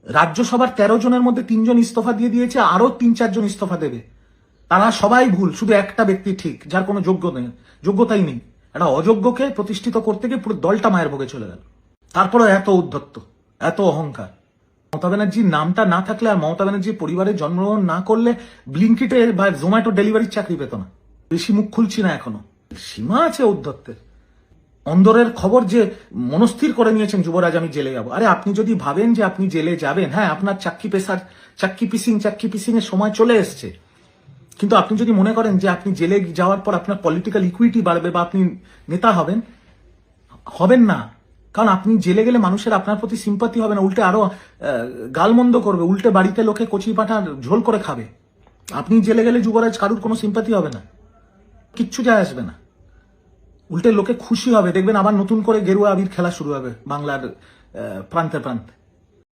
রাজ্যসভার 13 জনের মধ্যে 3 জন ইস্তফা দিয়ে দিয়েছে, আরো 3-4 জন ইস্তফা দেবে। তারা সবাই ভুল, শুধু একটা ব্যক্তি ঠিক, যার কোনো যোগ্যতাই নেই। একটা অযোগ্যকে প্রতিষ্ঠিত করতে গিয়ে পুরো দলটা মায়ের ভোগে চলে গেল। তারপরে এত উদ্ধত্ত, এত অহংকার। মমতা ব্যানার্জির নামটা না থাকলে আর মমতা ব্যানার্জির পরিবারে জন্মগ্রহণ না করলে ব্লিঙ্কিটে বা জোম্যাটো ডেলিভারির চাকরি পেত না। বেশি মুখ খুলছি না এখনো, সীমা আছে ঔদ্ধত্যের। অন্দরের খবর যে মনস্থির করে নিয়েছেন যুবরাজ আমি জেলে যাব। আরে আপনি যদি ভাবেন যে আপনি জেলে যাবেন, হ্যাঁ আপনার চাক্কি পিসিং এর সময় চলে এসছে, কিন্তু আপনি যদি মনে করেন যে আপনি জেলে যাওয়ার পর আপনার পলিটিক্যাল ইকুইটি বাড়বে বা আপনি নেতা হবেন না। কারণ আপনি জেলে গেলে মানুষের আপনার প্রতি সিম্পাতি হবে না, উল্টে আরো গালমন্দ করবে, উল্টে বাড়িতে লোকে কচি পাঁঠা ঝোল করে খাবে। আপনি জেলে গেলে যুবরাজ কারুর কোনো সিম্পাতি হবে না, কিচ্ছু যায় আসবে না, উল্টে লোকে খুশি হবে। দেখবেন আবার নতুন করে গেরুয়া আবির খেলা শুরু হবে বাংলার প্রান্তে প্রান্তে।